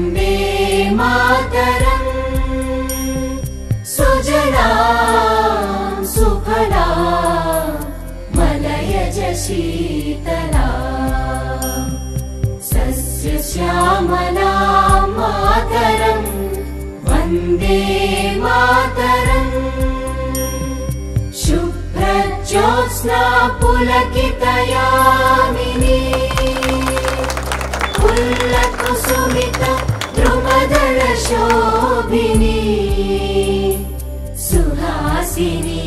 वन्दे मातरम् सुजलां सुफलां मलयज शीतलां सस्यश्यामलां मातरं वन्दे मातरम् शुभ्रज्योत्स्ना पुलकितयामिनी फुल्लकुसुमित द्रुमदलशोभिनी सुहासिनी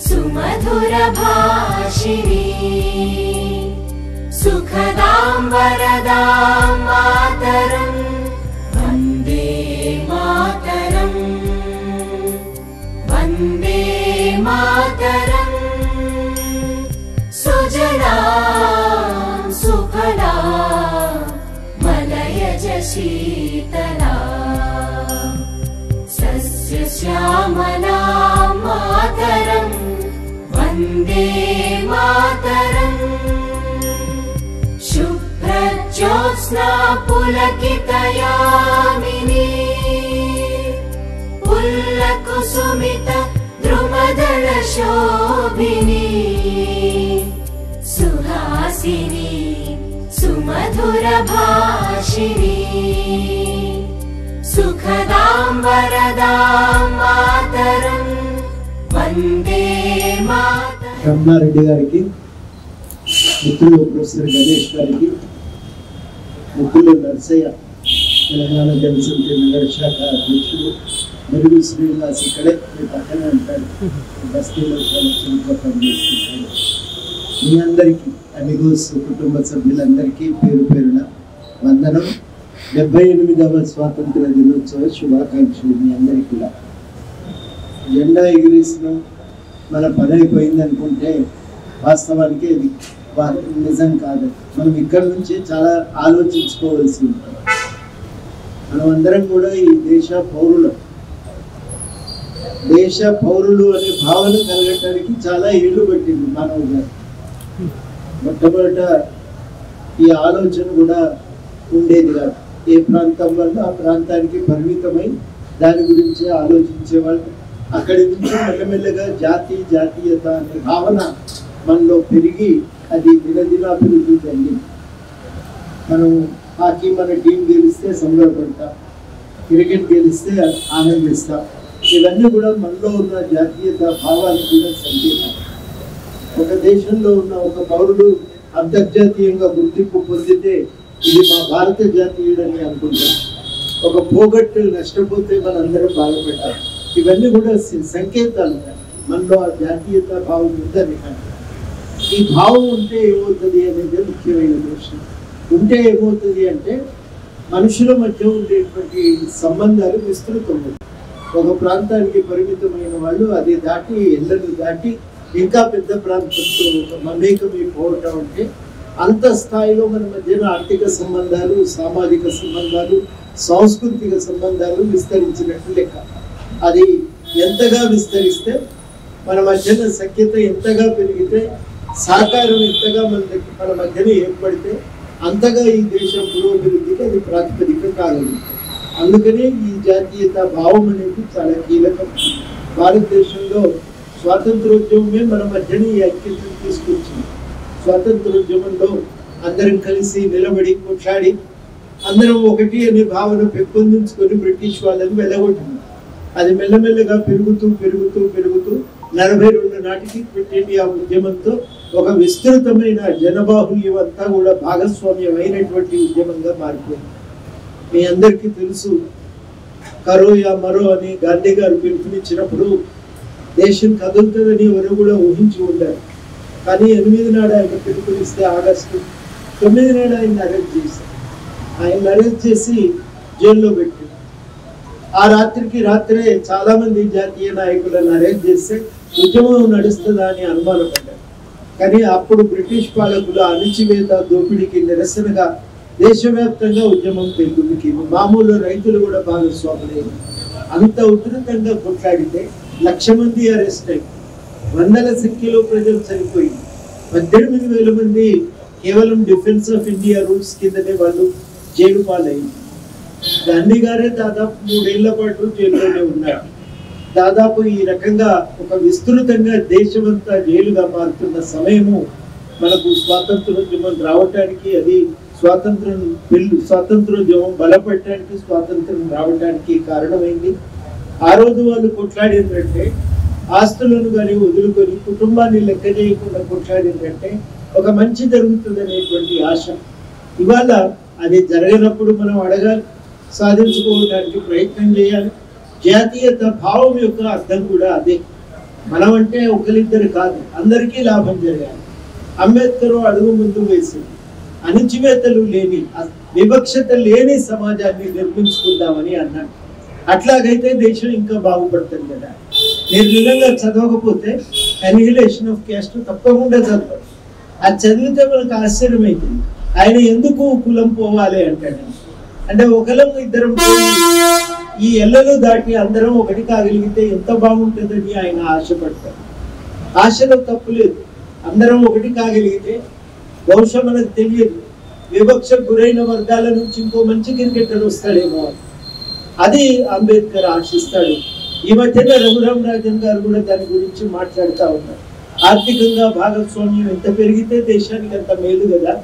सुमधुरभाषिणी सुखदां वरदां मातरं वन्दे मातरम् वन्दे मातरम् सुजलां सुफलां मलयज शीतलां सस्यश्यामलां मातरं वन्दे मातरम् शुभ्रज्योत्स्ना पुलकितयामिनी फुल्लकुसुमित द्रुमदलशोभिनी सुहासिनी सुमधुरभाषिणी सुखदां वरदां मातरं वन्दे मातरम्। రమణారెడ్డి గారికి, మిత్రులు ప్రొఫెసర్ గణేష్ గారికి, మిత్రులు నర్సయ్య తెలంగాణ జనసమితి నగర శాఖ అధ్యక్షుడు మెరుగు శ్రీనివాస్ ఇక్కడే మీ పక్కనే ఉంటాడు, బస్తీలో పనిచేస్తుంటాడు. మీ అందరికీ అమిగోస్ కుటుంబ సభ్యులందరికీ పేరు పేరున వందనం. 78వ స్వాతంత్ర దినోత్సవ శుభాకాంక్షలు మీ అందరికీ కూడా. జెండా ఎగిరేసినాం, మన పని అయిపోయింది అనుకుంటే వాస్తవానికి అది నిజం కాదు. మనం ఇక్కడి నుంచి చాలా ఆలోచించుకోవాల్సి ఉంటుంది. మనం అందరం కూడా ఈ దేశ పౌరులు అనే భావన కలగటానికి చాలా ఏళ్ళు పట్టింది మానవుడు గారు. మొట్టమొదట ఈ ఆలోచన కూడా ఉండేది కాదు. ఏ ప్రాంతం వల్ల ఆ ప్రాంతానికి పరిమితమై దాని గురించి ఆలోచించేవాళ్ళు. అక్కడి నుంచి మెల్లమెల్లగా జాతీయత అనే భావన మనలో పెరిగి అది దినదినాభివృద్ధి చెందింది. మనం హాకీ మన టీం గెలిస్తే సంబరపడతాం, క్రికెట్ గెలిస్తే ఆనందిస్తాం. ఇవన్నీ కూడా మనలో ఉన్న జాతీయత భావానికి కూడా సంకేతం. ఒక దేశంలో ఉన్న ఒక పౌరుడు అంతర్జాతీయంగా గుర్తింపు పొందితే ఇది మా భారత జాతీయుడని అనుకుంటాం. ఒక పోగొట్టు నష్టపోతే మనందరం బాధపడ్డాం. ఇవన్నీ కూడా సంకేతాలు. మనలో ఆ జాతీయత భావం ఉందని. ఈ భావం ఉంటే ఏమవుతుంది అనేది ముఖ్యమైన ప్రశ్న. ఉంటే ఏమవుతుంది అంటే మనుషుల మధ్య ఉండేటువంటి సంబంధాలు విస్తృతమవుతాయి. ఒక ప్రాంతానికి పరిమితమైన వాళ్ళు అది దాటి ఎల్లలు దాటి ఇంకా పెద్ద ప్రాంతంతో మమేకమైపోవటం అంటే అంత స్థాయిలో మన మధ్యన ఆర్థిక సంబంధాలు, సామాజిక సంబంధాలు, సాంస్కృతిక సంబంధాలు విస్తరించినట్లు లెక్క. అది ఎంతగా విస్తరిస్తే మన మధ్యన సఖ్యత ఎంతగా పెరిగితే, సహకారం ఎంతగా మన మధ్యన ఏర్పడితే అంతగా ఈ దేశం పురోభివృద్ధికి అది ప్రాతిపదిక కాగలుగుతుంది. అందుకనే ఈ జాతీయత భావం అనేది చాలా కీలకం. భారతదేశంలో స్వాతంత్రోద్యమమే మన మధ్యన ఈ ఐక్యతను తీసుకొచ్చింది. స్వాతంత్రోద్యమంలో అందరం కలిసి నిలబడి కొట్లాడి అందరం ఒకటి అనే భావన పెంపొందించుకొని బ్రిటిష్ వాళ్ళని వెళ్ళగొట్టింది. అది మెల్లమెల్లగా పెరుగుతూ 42 నాటికి క్విట్ ఇండియా ఉద్యమంతో ఒక విస్తృతమైన జనబాహుల్యం అంతా కూడా భాగస్వామ్యం అయినటువంటి ఉద్యమంగా మారిపోయింది. మీ అందరికీ తెలుసు, కరో యా మరో అని గాంధీ గారు పిలుపునిచ్చినప్పుడు దేశం కదులుతుందని ఎవరు కూడా ఊహించి ఉండారు. కానీ 8 నాడు ఆయన పిలుపునిస్తే ఆగస్టు 9 నాడు ఆయన అరెస్ట్ చేశారు. ఆయన అరెస్ట్ చేసి జైల్లో పెట్టారు. ఆ రాత్రే చాలా మంది జాతీయ నాయకులను అరెస్ట్ చేస్తే ఉద్యమం నడుస్తుందా అని అనుమానపడ్డారు. కానీ అప్పుడు బ్రిటిష్ పాలకుల అణచివేత దోపిడీకి నిరసనగా దేశవ్యాప్తంగా ఉద్యమం పెరుగుతుంది. మామూలు రైతులు కూడా భాగస్వాములైన అంత ఉధృతంగా కొట్లాడితే 1,00,000 మంది అరెస్ట్ అయ్యి వందల సంఖ్యలో ప్రజలు చనిపోయింది. 18,000 మంది కేవలం డిఫెన్స్ ఆఫ్ ఇండియా రూల్స్ కిందనే వాళ్ళు జైలు పాలయ్యింది. గాంధీ గారే దాదాపు 3 ఏళ్ల పాటు జైల్లోనే ఉన్నారు. దాదాపు ఈ రకంగా ఒక విస్తృతంగా దేశమంతా జైలుగా మారుతున్న సమయము మనకు స్వాతంత్రోద్యమం రావటానికి, అది స్వాతంత్రోద్యమం బలపడటానికి, స్వాతంత్రం రావడానికి కారణమైంది. ఆ రోజు వాళ్ళు కొట్లాడిందంటే ఆస్తులను కానీ వదులుకొని కుటుంబాన్ని లెక్క చేయకుండా కొట్లాడిందంటే ఒక మంచి జరుగుతుందనేటువంటి ఆశ. ఇవాళ అది జరగనప్పుడు మనం అడగాలి, సాధించుకోవడానికి ప్రయత్నం చేయాలి. జాతీయత భావం యొక్క అర్థం కూడా అదే. మనం అంటే ఒకరిద్దరు కాదు, అందరికీ లాభం జరగాలి. అంబేద్కర్ అడుగు ముందు వేసింది, అణచివేతలు లేని, వివక్షత లేని సమాజాన్ని నిర్మించుకుందామని అన్నాడు. అట్లాగైతే దేశం ఇంకా బాగుపడుతుంది కదా. నిర్నిలంగా చదవకపోతే అనిహిలేషన్ ఆఫ్ క్యాస్ట్ తప్పకుండా చదవాలి. అది చదివితే మనకు ఆశ్చర్యమైంది. ఆయన ఎందుకు కులం పోవాలి అంటాడు. అంటే ఒకలం ఇద్దరం ఈ ఎల్లలు దాటి అందరం ఒకటి కాగలిగితే ఎంత బాగుంటుందని ఆయన ఆశపడతారు. ఆశలో తప్పు లేదు. అందరం ఒకటి కాగలిగితే బహుశా మనకు తెలియదు, వివక్షకు గురైన వర్గాల నుంచి ఇంకో మంచి క్రికెటర్ వస్తాడేమో. అది అంబేద్కర్ ఆశిస్తాడు. ఈ మధ్యన రఘురామ్ రాజన్ గారు కూడా దాని గురించి మాట్లాడుతూ ఉన్నారు. ఆర్థికంగా భాగస్వామ్యం ఎంత పెరిగితే దేశానికి అంత మేలు కదా.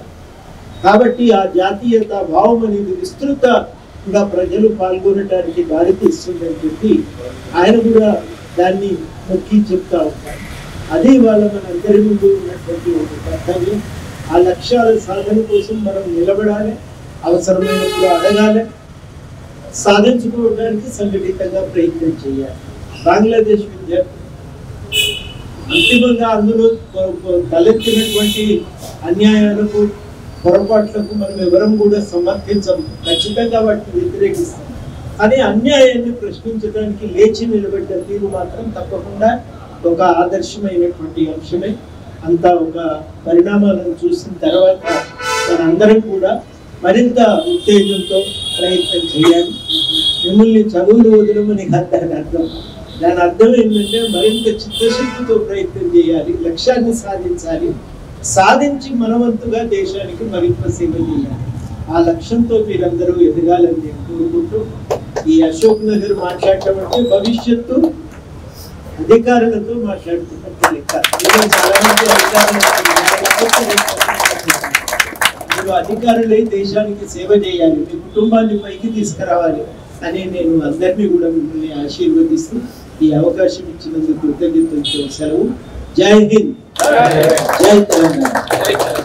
కాబట్టి ఆ జాతీయత భావం అనేది విస్తృతంగా ప్రజలు పాల్గొనడానికి దారితీస్తుందని చెప్పి ఆయన కూడా దాన్ని నొక్కి చెప్తా ఉంటారు. అది వాళ్ళ మన అందరి ముందు ఉన్నటువంటి ఒక కర్తవ్యం. ఆ లక్ష్యాల సాధన కోసం మనం నిలబడాలి, అవసరమైనప్పుడు అడగాలి, సాధించుకోవడానికి సంఘటితంగా ప్రయత్నం చేయాలి. బంగ్లాదేశ్ విద్యార్థులు అంతిమంగా అందులో తలెత్తినటువంటి అన్యాయాలకు, పొరపాట్లకు మనం ఎవరం కూడా సమర్థించము, ఖచ్చితంగా వాటిని వ్యతిరేకిస్తాం. కానీ అన్యాయాన్ని ప్రశ్నించడానికి లేచి నిలబడ్డ తీరు మాత్రం తప్పకుండా ఒక ఆదర్శమైనటువంటి అంశమే. అంత ఒక పరిణామాలను చూసిన తర్వాత మనందరం కూడా మరింత ఉత్తేజంతో ప్రయత్నం చేయాలి. మిమ్మల్ని చదువులు వదలమని దాని అర్థం. దాని అర్థం ఏంటంటే మరింత చిత్తశుద్ధితో ప్రయత్నం చేయాలి, లక్ష్యాన్ని సాధించాలి, సాధించి మనవంతుగా దేశానికి మరింత సేవ చేయాలి. ఆ లక్ష్యంతో మీరందరూ ఎదగాలని నేను కోరుకుంటూ, ఈ అశోక్ నగర్ మాట్లాడటం అంటే భవిష్యత్తు అధికారులతో మాట్లాడుతున్నట్టు లెక్క. చాలా మంది మీరు అధికారులై దేశానికి సేవ చేయాలి, మీ కుటుంబాన్ని పైకి తీసుకురావాలి అని నేను అందరినీ కూడా మిమ్మల్ని ఆశీర్వదిస్తూ ఈ అవకాశం ఇచ్చినందుకు కృతజ్ఞతలతో సెలవు. జై హింద్, జై తెలంగాణ.